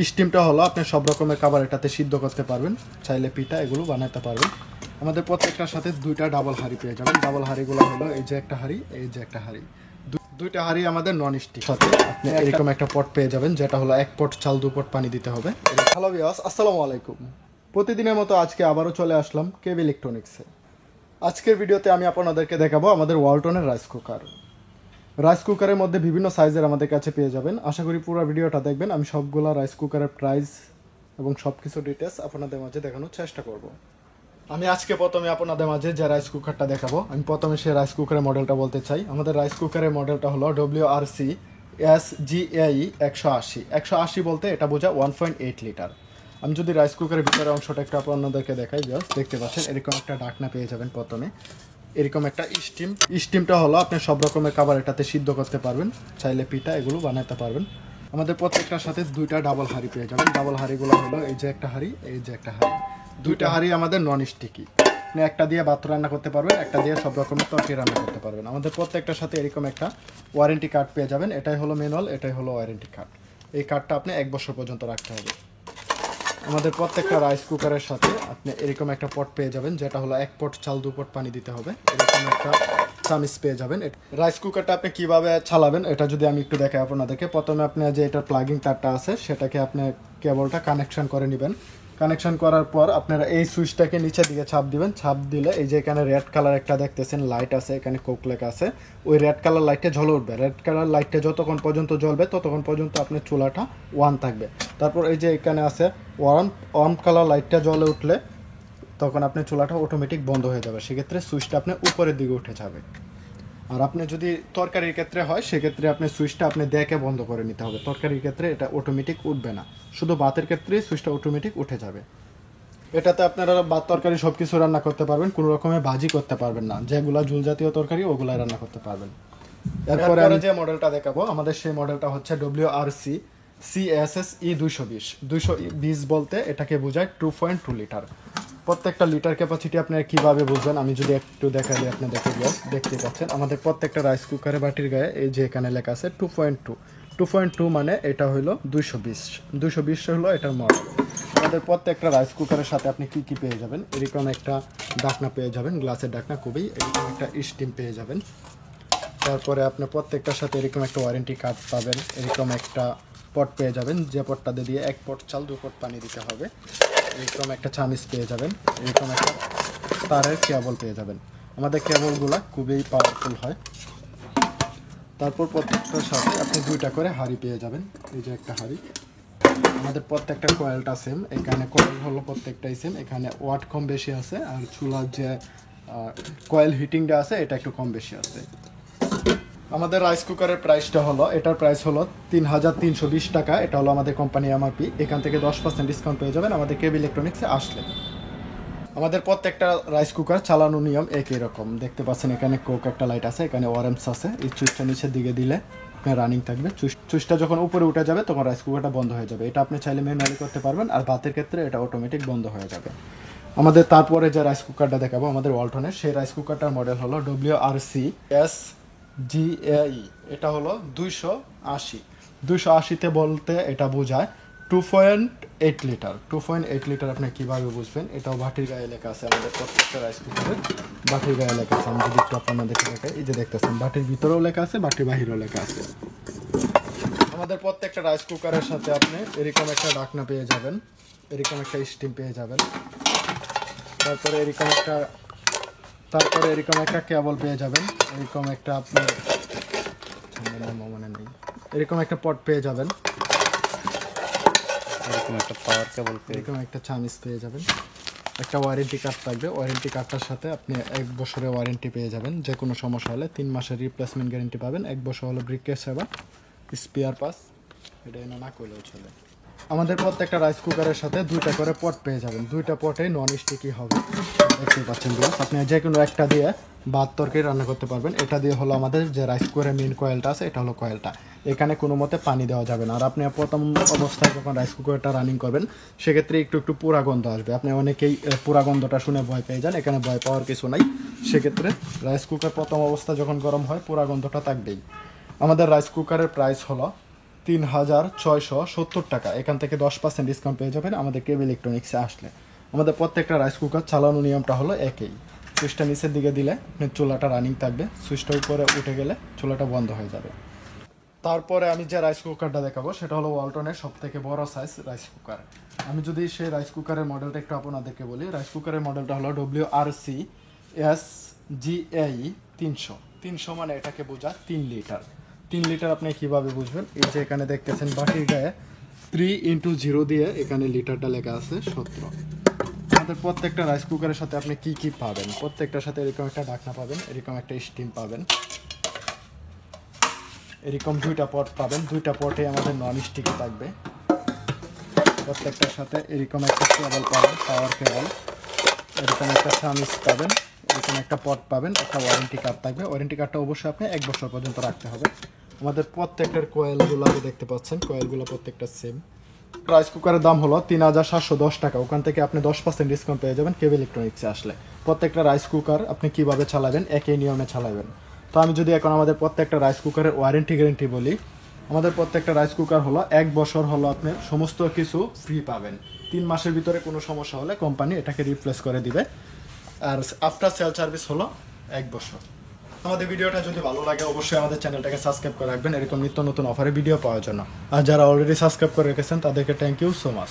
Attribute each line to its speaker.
Speaker 1: স্টিমটা হলো আপনি সব রকমের খাবার এটাতে সিদ্ধ করতে পারবেন, চাইলে পিঠা এগুলো বানাতে পারবেন। আমাদের প্রত্যেকটার সাথে দুইটা ডাবল হাঁড়ি পেয়ে যাবেন। ডাবল হাঁড়িগুলো হলো এই যে একটা হাঁড়ি, এই যে একটা হাঁড়ি, দুইটা হাঁড়ি আমাদের নন স্টিক। সাথে আপনি এরকম একটা পট পেয়ে যাবেন, যেটা হলো 1 পট চাল 2 পট পানি দিতে হবে। হ্যালো ভিউয়ার্স, আসসালামু আলাইকুম। প্রতিদিনের মতো আজকে আবারও চলে আসলাম কেবি ইলেকট্রনিক্সে। আজকের ভিডিওতে আমি আপনাদেরকে দেখাবো আমাদের ওয়ালটনের রাইস কুকার। রাইস কুকারের মধ্যে বিভিন্ন সাইজের আমাদের কাছে পেয়ে যাবেন। আশা করি পুরো ভিডিওটা দেখবেন। আমি সবগুলা রাইস কুকারের প্রাইস এবং সব কিছু ডিটেলস আপনাদের মাঝে দেখানোর চেষ্টা করব। আমি আজকে প্রথমে আপনাদের মাঝে যে রাইস কুকারটা দেখাবো, আমি প্রথমে সেই রাইস কুকারের মডেলটা বলতে চাই। আমাদের রাইস কুকারের মডেলটা হলো WRC SGAE 180। 180 বলতে এটা বোঝা 1.8 লিটার। আমি যদি রাইস কুকারের ভিতরে অংশটা একটু আপনাদেরকে দেখাই, জাস্ট দেখতে পাচ্ছেন এরকম একটা ঢাকনা পেয়ে যাবেন। প্রথমে এরকম একটা স্টিমটা হলো আপনি সব রকমের খাবার এটাতে সিদ্ধ করতে পারবেন, চাইলে পিঠা এগুলো বানাতে পারবেন। আমাদের প্রত্যেকটার সাথে দুইটা ডাবল হাঁড়ি পেয়ে যাবেন। ডাবল হাঁড়িগুলো হলো এই যে একটা হাঁড়ি, এই যে একটা হাঁড়ি, দুইটা হাঁড়ি আমাদের নন স্টিকি। আপনি একটা দিয়ে ভাত রান্না করতে পারবেন, একটা দিয়ে সব রকমের তরকারি রান্না করতে পারবেন। আমাদের প্রত্যেকটার সাথে এরকম একটা ওয়ারেন্টি কার্ড পেয়ে যাবেন। এটাই হলো ম্যানুয়াল, এটাই হলো ওয়ারেন্টি কার্ড। এই কার্ডটা আপনি 1 বছর পর্যন্ত রাখতে হবে। আমাদের প্রত্যেকটা রাইস কুকারের সাথে আপনি এরকম একটা পট পেয়ে যাবেন, যেটা হলো 1 পট চাল 2 পট পানি দিতে হবে। এরকম একটা চামিচ পেয়ে যাবেন। রাইস কুকারটা আপনি কিভাবে চালাবেন এটা যদি আমি একটু দেখাই আপনাদেরকে। প্রথমে আপনি যে এটা প্লাগিং তারটা আছে সেটাকে আপনি কেবলটা কানেকশন করে নেবেন। কানেকশন করার পর আপনারা এই সুইচটাকে নিচের দিকে চাপ দিবেন। চাপ দিলে এই যে এখানে রেড কালার একটা দেখতেছেন লাইট আছে, এখানে কোক লেখা আছে, ওই রেড কালার লাইটটা জ্বলে উঠবে। রেড কালার লাইটটা যতক্ষণ পর্যন্ত জ্বলবে ততক্ষণ পর্যন্ত আপনার চুলাটা ওয়ান থাকবে। তারপর এই যে এখানে আছে অন কালার লাইটটা জ্বলে উঠলে তখন আপনার চুলাটা অটোমেটিক বন্ধ হয়ে যাবে। সেক্ষেত্রে সুইচটা আপনার উপরের দিকে উঠে যাবে। আর আপনি যদি তরকারির ক্ষেত্রে হয় সেক্ষেত্রে আপনি সুইচটা আপনি দেখে বন্ধ করে নিতে হবে। তরকারির ক্ষেত্রে এটা অটোমেটিক উঠবে না, শুধু ভাতের ক্ষেত্রেই সুইচটা অটোমেটিক উঠে যাবে। এটাতে আপনারা ভাত তরকারি সব কিছু রান্না করতে পারবেন, কোনো রকমের ভাজি করতে পারবেন না। যেগুলো ঝুল জাতীয় তরকারি ওগুলাই রান্না করতে পারবেন। এরপরে আমি যে মডেলটা দেখাবো, আমাদের সেই মডেলটা হচ্ছে WRC CSSE 220 বলতে এটাকে বোঝায় 2.2 লিটার। প্রত্যেকটা লিটার ক্যাপাসিটি আপনারা কীভাবে বুঝবেন আমি যদি একটু দেখাই দিই আপনাদেরকে। দেখতে পাচ্ছেন আমাদের প্রত্যেকটা রাইস কুকারে বাটির গায়ে এই যে এখানে লেখা আছে 2.2 মানে এটা হলো 220 হলো এটার মডেল। আমাদের প্রত্যেকটা রাইস কুকারের সাথে আপনি কি পেয়ে যাবেন, এরকম একটা ঢাকনা পেয়ে যাবেন, গ্লাসের ঢাকনা, খুবই এরকম একটা স্টিম পেয়ে যাবেন। তারপরে আপনার প্রত্যেকটার সাথে এরকম একটা ওয়ারেন্টি কার্ড পাবেন। এরকম একটা পট পেয়ে যাবেন, যে পটটা দিয়ে 1 পট চাল 2 পট পানি দিতে হবে। এরকম একটা চামিচ পেয়ে যাবেন। এরকম একটা তারের কেবল পেয়ে যাবেন। আমাদের কেবলগুলো খুবই পাওয়ারফুল হয়। তারপর প্রত্যেকটার সাথে আপনি দুইটা করে হাঁড়ি পেয়ে যাবেন। এই যে একটা হাঁড়ি, আমাদের প্রত্যেকটা কয়েলটা সেম। এখানে কয়েল হলো প্রত্যেকটাই সেম। এখানে ওয়াট কম বেশি আছে, আর চুলার যে কয়েল হিটিংটা আছে এটা একটু কম বেশি আছে। আমাদের রাইস কুকারের প্রাইসটা হলো, এটার প্রাইস হলো 3320 টাকা। এটা হলো আমাদের কোম্পানি MRP। এখান থেকে 10% ডিসকাউন্ট পেয়ে যাবেন আমাদের কেবি ইলেকট্রনিক্সে আসলে। আমাদের প্রত্যেকটা রাইস কুকার চালানোর নিয়ম একই রকম। দেখতে পাচ্ছেন এখানে কোক একটা লাইট আছে, এখানে অরেঞ্জ আছে। এই সুইচটা নিচের দিকে দিলে আপনার রানিং থাকবে। সুইচটা যখন উপরে উঠে যাবে তখন রাইস কুকারটা বন্ধ হয়ে যাবে। এটা আপনি চাইলে ম্যানুয়ালি করতে পারবেন, আর ভাতের ক্ষেত্রে এটা অটোমেটিক বন্ধ হয়ে যাবে। আমাদের তারপরে যে রাইস কুকারটা দেখাবো আমাদের ওয়ালটনের, সেই রাইস কুকারটার মডেল হলো WRC SGAE। এটা হলো 280 বলতে এটা বোঝায় 2.8 লিটার। 2.8 লিটার আপনি কীভাবে বুঝবেন, এটাও বাটির গায়ে লেখা আছে। আমাদের প্রত্যেকটা রাইস কুকারের বাটির গায়ে লেখা আছে। আমি যদি একটু আপনাদেরকে দেখাই, এই যে দেখতেছেন বাটির ভিতরেও লেখা আছে, বাটির বাহিরেও লেখা আছে। আমাদের প্রত্যেকটা রাইস কুকারের সাথে আপনি এরকম একটা ঢাকনা পেয়ে যাবেন, এরকম একটা স্টিম পেয়ে যাবেন। তারপরে এরকম একটা কেবল পেয়ে যাবেন। এরকম একটা আপনার মনে নেই, এরকম একটা পট পেয়ে যাবেন। এরকম একটা পাওয়ার কেবল, এরকম একটা চামিচ পেয়ে যাবেন। একটা ওয়ারেন্টি কার্ড থাকবে। ওয়ারেন্টি কার্ডটার সাথে আপনি 1 বছরের ওয়ারেন্টি পেয়ে যাবেন। যে কোনো সমস্যা হলে 3 মাসের রিপ্লেসমেন্ট গ্যারেন্টি পাবেন। 1 বছর হলো ব্রিকেজ সেবা, স্পেয়ার পাস, এটা না করলেও চলে। আমাদের প্রত্যেকটা রাইস কুকারের সাথে দুইটা করে পট পেয়ে যাবেন। দুইটা পটে নন স্টিকি হবে। দেখতে পাচ্ছেন আপনি যে কোনো একটা দিয়ে ভাত তরকারি রান্না করতে পারবেন। এটা দিয়ে হলো আমাদের যে রাইস কুকারের মেন কয়েলটা আছে, এটা হলো কয়েলটা। এখানে কোনো মতে পানি দেওয়া যাবে না। আর আপনি প্রথম অবস্থায় যখন রাইস কুকারটা রানিং করবেন সেক্ষেত্রে একটু পোড়া গন্ধ আসবে। আপনি অনেকেই পোড়া গন্ধটা শুনে ভয় পেয়ে যান, এখানে ভয় পাওয়ার কিছু নাই। সেক্ষেত্রে রাইস কুকার প্রথম অবস্থা যখন গরম হয় পোড়া গন্ধটা থাকবেই। আমাদের রাইস কুকারের প্রাইস হলো 3670 টাকা। এখান থেকে 10% ডিসকাউন্ট পেয়ে যাবেন আমাদের কেবি ইলেকট্রনিক্সে আসলে। আমাদের প্রত্যেকটা রাইস কুকার চালানোর নিয়মটা হলো একই। সুইচটা নিচের দিকে দিলে আপনার চুলাটা রানিং থাকবে, সুইচটা উপরে উঠে গেলে চুলাটা বন্ধ হয়ে যাবে। তারপরে আমি যে রাইস কুকারটা দেখাবো সেটা হলো ওয়ালটনের সব থেকে বড় সাইজ রাইস কুকার। আমি যদি সেই রাইস কুকারের মডেলটা একটু আপনাদেরকে বলি, রাইস কুকারের মডেলটা হলো WRC-SGAE 300। 300 মানে এটাকে বোঝা 3 লিটার। 3 লিটার আপনি কিভাবে বুঝবেন, এই যে এখানে দেখতেছেন বাটির গায়ে 3x0 দিয়ে এখানে লিটারটা লেখা আছে 17। আমাদের প্রত্যেকটা রাইস কুকারের সাথে আপনি কি কি পাবেন, প্রত্যেকটার সাথে এরকম একটা ঢাকনা পাবেন, এরকম একটা স্টিম পাবেন, এরকম 2টা পট পাবেন। 2টা পটে আমাদের নন স্টিক থাকবে। প্রত্যেকটার সাথে এরকম একটা কেবল পাবেন, পাওয়ার কেবল, এরকম একটা সামিজ পাবেন, এরকম একটা পট পাবেন, একটা ওয়ারেন্টি কার্ড থাকবে। ওয়ারেন্টি কার্ডটা অবশ্যই আপনি 1 বছর পর্যন্ত রাখতে হবে। আমাদের প্রত্যেকটার কয়েলগুলো দেখতে পাচ্ছেন, কয়েলগুলো প্রত্যেকটা সেম। রাইস কুকারের দাম হলো 3710 টাকা। ওখান থেকে আপনি 10% ডিসকাউন্ট পেয়ে যাবেন কেবি ইলেকট্রনিক্সে আসলে। প্রত্যেকটা রাইস কুকার আপনি কিভাবে চালাবেন, একই নিয়মে চালাবেন। তো আমি যদি এখন আমাদের প্রত্যেকটা রাইস কুকারের ওয়ারেন্টি গ্যারেন্টি বলি, আমাদের প্রত্যেকটা রাইস কুকার হলো 1 বছর হলো আপনি সমস্ত কিছু ফ্রি পাবেন। 3 মাসের ভিতরে কোনো সমস্যা হলে কোম্পানি এটাকে রিপ্লেস করে দিবে। আর আফটার সেল সার্ভিস হলো 1 বছর। আমাদের ভিডিওটা যদি ভালো লাগে অবশ্যই আমাদের চ্যানেলটাকে সাবস্ক্রাইব করে রাখবেন এরকম নিত্য নতুন অফারে ভিডিও পাওয়ার জন্য। আর যারা অলরেডি সাবস্ক্রাইব করে রেখেছেন তাদেরকে থ্যাংক ইউ সো মাচ।